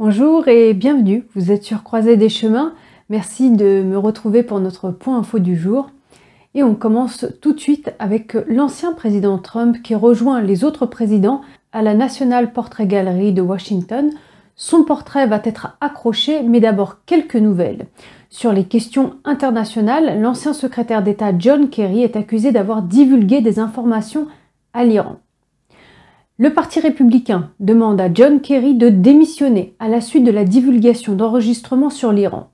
Bonjour et bienvenue, vous êtes sur Croisée des Chemins, merci de me retrouver pour notre point info du jour. Et on commence tout de suite avec l'ancien président Trump qui rejoint les autres présidents à la National Portrait Gallery de Washington. Son portrait va être accroché, mais d'abord quelques nouvelles. Sur les questions internationales, l'ancien secrétaire d'État John Kerry est accusé d'avoir divulgué des informations à l'Iran. Le Parti républicain demande à John Kerry de démissionner à la suite de la divulgation d'enregistrements sur l'Iran.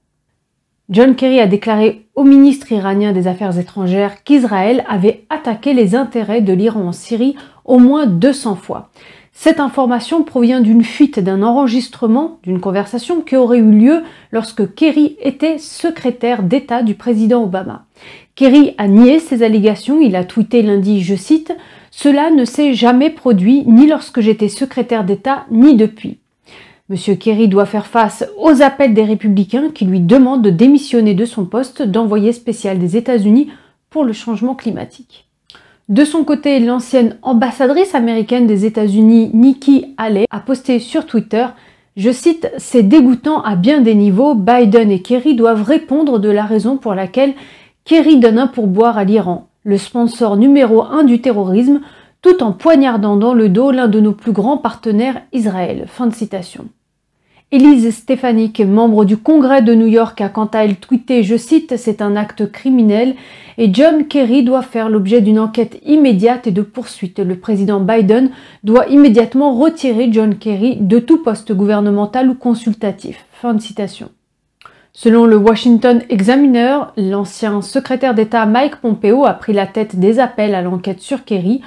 John Kerry a déclaré au ministre iranien des Affaires étrangères qu'Israël avait attaqué les intérêts de l'Iran en Syrie au moins 200 fois. Cette information provient d'une fuite d'un enregistrement d'une conversation qui aurait eu lieu lorsque Kerry était secrétaire d'État du président Obama. Kerry a nié ces allégations, il a tweeté lundi, je cite, « Cela ne s'est jamais produit ni lorsque j'étais secrétaire d'État ni depuis ». M. Kerry doit faire face aux appels des républicains qui lui demandent de démissionner de son poste d'envoyé spécial des États-Unis pour le changement climatique. De son côté, l'ancienne ambassadrice américaine des États-Unis, Nikki Haley, a posté sur Twitter, je cite, « C'est dégoûtant à bien des niveaux, Biden et Kerry doivent répondre de la raison pour laquelle Kerry donne un pourboire à l'Iran, le sponsor numéro 1 du terrorisme, tout en poignardant dans le dos l'un de nos plus grands partenaires, Israël. » Fin de citation. Elise Stefanik, membre du Congrès de New York, a quant à elle tweeté, je cite, « C'est un acte criminel et John Kerry doit faire l'objet d'une enquête immédiate et de poursuite. Le président Biden doit immédiatement retirer John Kerry de tout poste gouvernemental ou consultatif. » Fin de citation. Selon le Washington Examiner, l'ancien secrétaire d'État Mike Pompeo a pris la tête des appels à l'enquête sur Kerry.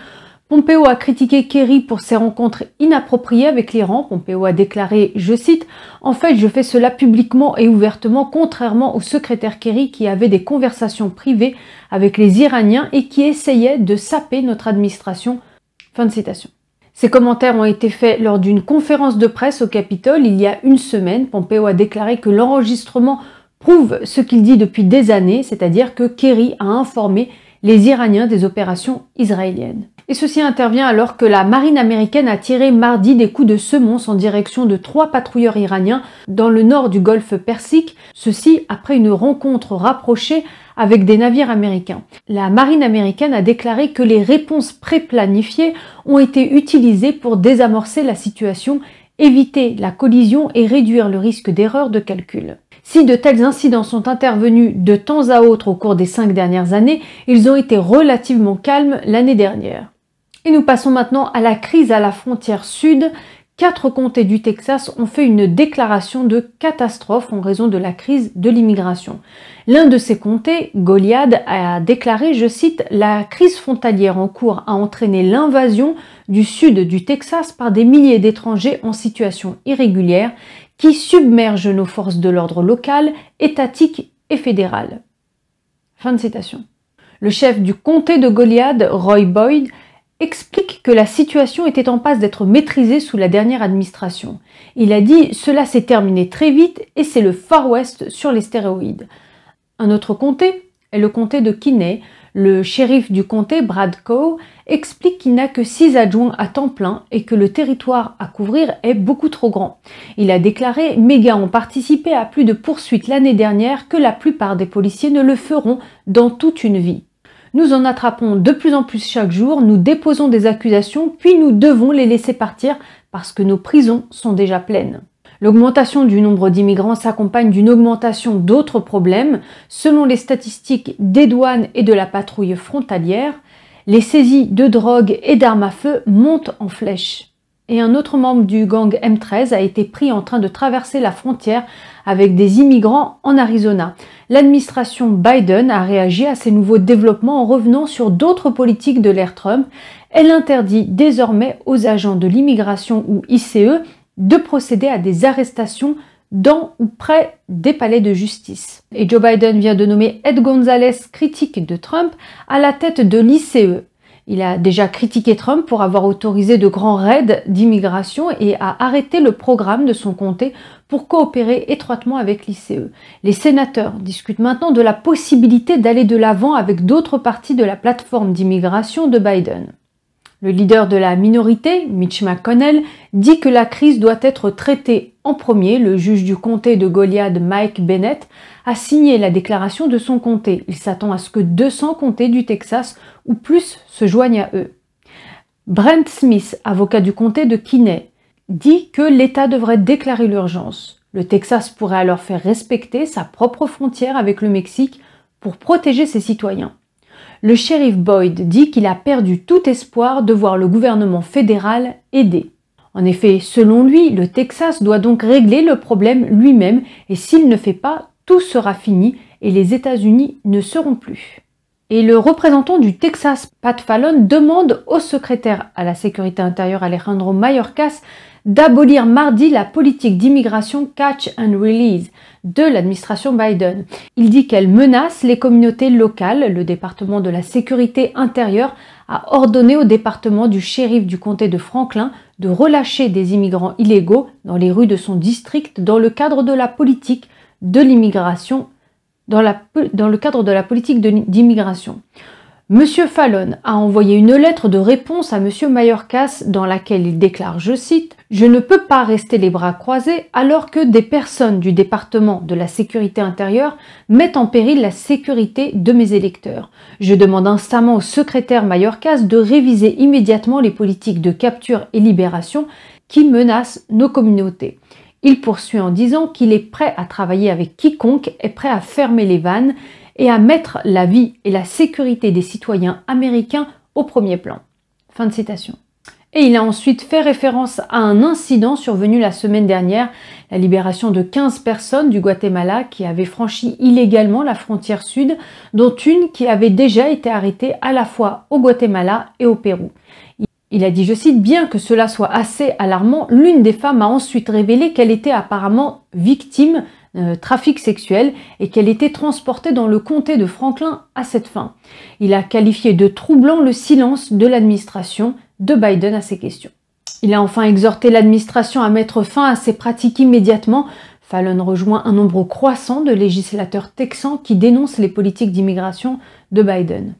Pompeo a critiqué Kerry pour ses rencontres inappropriées avec l'Iran. Pompeo a déclaré, je cite, « En fait, je fais cela publiquement et ouvertement, contrairement au secrétaire Kerry qui avait des conversations privées avec les Iraniens et qui essayait de saper notre administration. » Fin de citation. Ces commentaires ont été faits lors d'une conférence de presse au Capitole il y a une semaine. Pompeo a déclaré que l'enregistrement prouve ce qu'il dit depuis des années, c'est-à-dire que Kerry a informé les Iraniens des opérations israéliennes. Et ceci intervient alors que la marine américaine a tiré mardi des coups de semonce en direction de 3 patrouilleurs iraniens dans le nord du golfe Persique, ceci après une rencontre rapprochée avec des navires américains. La marine américaine a déclaré que les réponses préplanifiées ont été utilisées pour désamorcer la situation, éviter la collision et réduire le risque d'erreur de calcul. Si de tels incidents sont intervenus de temps à autre au cours des 5 dernières années, ils ont été relativement calmes l'année dernière. Et nous passons maintenant à la crise à la frontière sud. 4 comtés du Texas ont fait une déclaration de catastrophe en raison de la crise de l'immigration. L'un de ces comtés, Goliad, a déclaré, je cite, « La crise frontalière en cours a entraîné l'invasion du sud du Texas par des milliers d'étrangers en situation irrégulière qui submergent nos forces de l'ordre local, étatiques et fédérales. » Fin de citation. Le chef du comté de Goliad, Roy Boyd, explique que la situation était en passe d'être maîtrisée sous la dernière administration. Il a dit « Cela s'est terminé très vite et c'est le Far West sur les stéroïdes ». Un autre comté est le comté de Kinney. Le shérif du comté, Brad Coe, explique qu'il n'a que 6 adjoints à temps plein et que le territoire à couvrir est beaucoup trop grand. Il a déclaré « Mes gars ont participé à plus de poursuites l'année dernière que la plupart des policiers ne le feront dans toute une vie. Nous en attrapons de plus en plus chaque jour, nous déposons des accusations, puis nous devons les laisser partir parce que nos prisons sont déjà pleines. » L'augmentation du nombre d'immigrants s'accompagne d'une augmentation d'autres problèmes. Selon les statistiques des douanes et de la patrouille frontalière, les saisies de drogue et d'armes à feu montent en flèche. Et un autre membre du gang M13 a été pris en train de traverser la frontière avec des immigrants en Arizona. L'administration Biden a réagi à ces nouveaux développements en revenant sur d'autres politiques de l'ère Trump. Elle interdit désormais aux agents de l'immigration ou ICE de procéder à des arrestations dans ou près des palais de justice. Et Joe Biden vient de nommer Ed Gonzalez, critique de Trump, à la tête de l'ICE. Il a déjà critiqué Trump pour avoir autorisé de grands raids d'immigration et a arrêté le programme de son comté pour coopérer étroitement avec l'ICE. Les sénateurs discutent maintenant de la possibilité d'aller de l'avant avec d'autres parties de la plateforme d'immigration de Biden. Le leader de la minorité, Mitch McConnell, dit que la crise doit être traitée en premier, le juge du comté de Goliad, Mike Bennett, a signé la déclaration de son comté. Il s'attend à ce que 200 comtés du Texas ou plus se joignent à eux. Brent Smith, avocat du comté de Kinney, dit que l'État devrait déclarer l'urgence. Le Texas pourrait alors faire respecter sa propre frontière avec le Mexique pour protéger ses citoyens. Le shérif Boyd dit qu'il a perdu tout espoir de voir le gouvernement fédéral aider. En effet, selon lui, le Texas doit donc régler le problème lui-même et s'il ne fait pas, tout sera fini et les États-Unis ne seront plus. Et le représentant du Texas, Pat Fallon, demande au secrétaire à la sécurité intérieure Alejandro Mayorkas d'abolir mardi la politique d'immigration catch and release de l'administration Biden. Il dit qu'elle menace les communautés locales. Le département de la sécurité intérieure a ordonné au département du shérif du comté de Franklin de relâcher des immigrants illégaux dans les rues de son district dans le cadre de la politique de l'immigration d'immigration. Monsieur Fallon a envoyé une lettre de réponse à Monsieur Mayorkas dans laquelle il déclare, je cite, « Je ne peux pas rester les bras croisés alors que des personnes du département de la sécurité intérieure mettent en péril la sécurité de mes électeurs. Je demande instamment au secrétaire Mayorkas de réviser immédiatement les politiques de capture et libération qui menacent nos communautés. » Il poursuit en disant qu'il est prêt à travailler avec quiconque est prêt à fermer les vannes et à mettre la vie et la sécurité des citoyens américains au premier plan. Fin de citation. Et il a ensuite fait référence à un incident survenu la semaine dernière, la libération de 15 personnes du Guatemala qui avaient franchi illégalement la frontière sud, dont une qui avait déjà été arrêtée à la fois au Guatemala et au Pérou. Il a dit, je cite, « Bien que cela soit assez alarmant, l'une des femmes a ensuite révélé qu'elle était apparemment victime trafic sexuel et qu'elle était transportée dans le comté de Franklin à cette fin. » Il a qualifié de troublant le silence de l'administration de Biden à ces questions. Il a enfin exhorté l'administration à mettre fin à ces pratiques immédiatement. Fallon rejoint un nombre croissant de législateurs texans qui dénoncent les politiques d'immigration de Biden.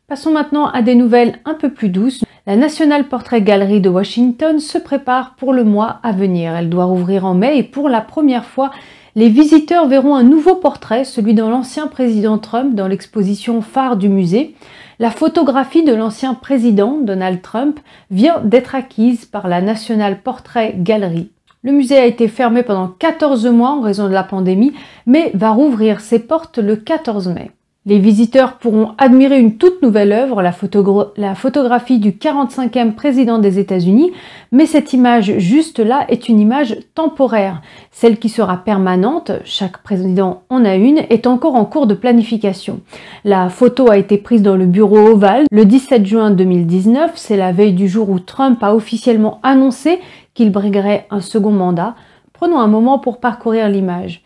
Passons maintenant à des nouvelles un peu plus douces. La National Portrait Gallery de Washington se prépare pour le mois à venir. Elle doit rouvrir en mai et pour la première fois, les visiteurs verront un nouveau portrait, celui de l'ancien président Trump, dans l'exposition phare du musée. La photographie de l'ancien président, Donald Trump, vient d'être acquise par la National Portrait Gallery. Le musée a été fermé pendant 14 mois en raison de la pandémie, mais va rouvrir ses portes le 14 mai. Les visiteurs pourront admirer une toute nouvelle œuvre, la photographie du 45e président des États-Unis, mais cette image juste là est une image temporaire. Celle qui sera permanente, chaque président en a une, est encore en cours de planification. La photo a été prise dans le bureau ovale le 17 juin 2019, c'est la veille du jour où Trump a officiellement annoncé qu'il briguerait un second mandat. Prenons un moment pour parcourir l'image.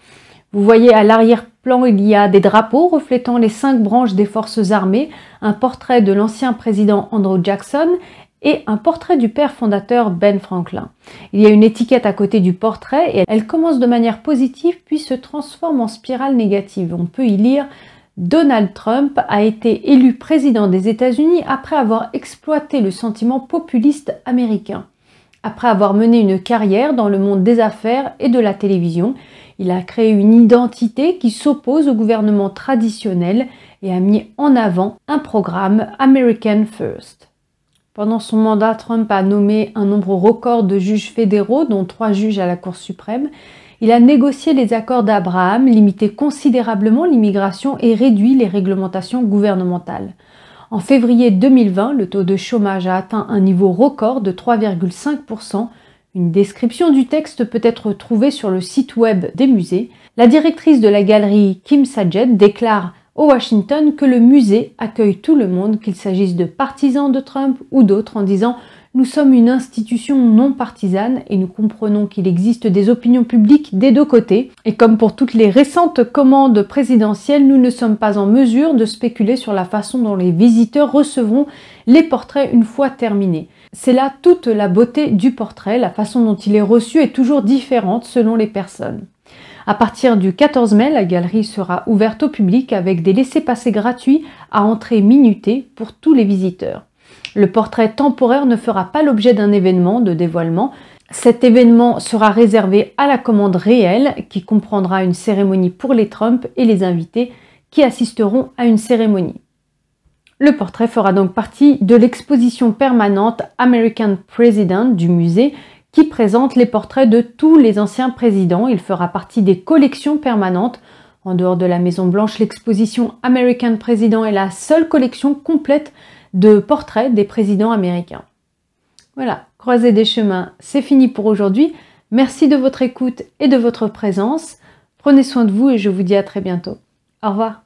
Vous voyez à l'arrière-plan, il y a des drapeaux reflétant les 5 branches des forces armées, un portrait de l'ancien président Andrew Jackson et un portrait du père fondateur Ben Franklin. Il y a une étiquette à côté du portrait et elle commence de manière positive puis se transforme en spirale négative. On peut y lire « Donald Trump a été élu président des États-Unis après avoir exploité le sentiment populiste américain. Après avoir mené une carrière dans le monde des affaires et de la télévision, il a créé une identité qui s'oppose au gouvernement traditionnel et a mis en avant un programme American First. » Pendant son mandat, Trump a nommé un nombre record de juges fédéraux, dont 3 juges à la Cour suprême. Il a négocié les accords d'Abraham, limité considérablement l'immigration et réduit les réglementations gouvernementales. En février 2020, le taux de chômage a atteint un niveau record de 3,5%. Une description du texte peut être trouvée sur le site web des musées. La directrice de la galerie, Kim Saget, déclare au Washington que le musée accueille tout le monde, qu'il s'agisse de partisans de Trump ou d'autres, en disant « Nous sommes une institution non partisane et nous comprenons qu'il existe des opinions publiques des deux côtés. Et comme pour toutes les récentes commandes présidentielles, nous ne sommes pas en mesure de spéculer sur la façon dont les visiteurs recevront les portraits une fois terminés. C'est là toute la beauté du portrait, la façon dont il est reçu est toujours différente selon les personnes. » À partir du 14 mai, la galerie sera ouverte au public avec des laissez-passer gratuits à entrée minutée pour tous les visiteurs. Le portrait temporaire ne fera pas l'objet d'un événement de dévoilement. Cet événement sera réservé à la commande réelle qui comprendra une cérémonie pour les Trump et les invités qui assisteront à une cérémonie. Le portrait fera donc partie de l'exposition permanente American President du musée qui présente les portraits de tous les anciens présidents. Il fera partie des collections permanentes. En dehors de la Maison Blanche, l'exposition American President est la seule collection complète de portraits des présidents américains. Voilà, Croisée des chemins, c'est fini pour aujourd'hui. Merci de votre écoute et de votre présence. Prenez soin de vous et je vous dis à très bientôt. Au revoir.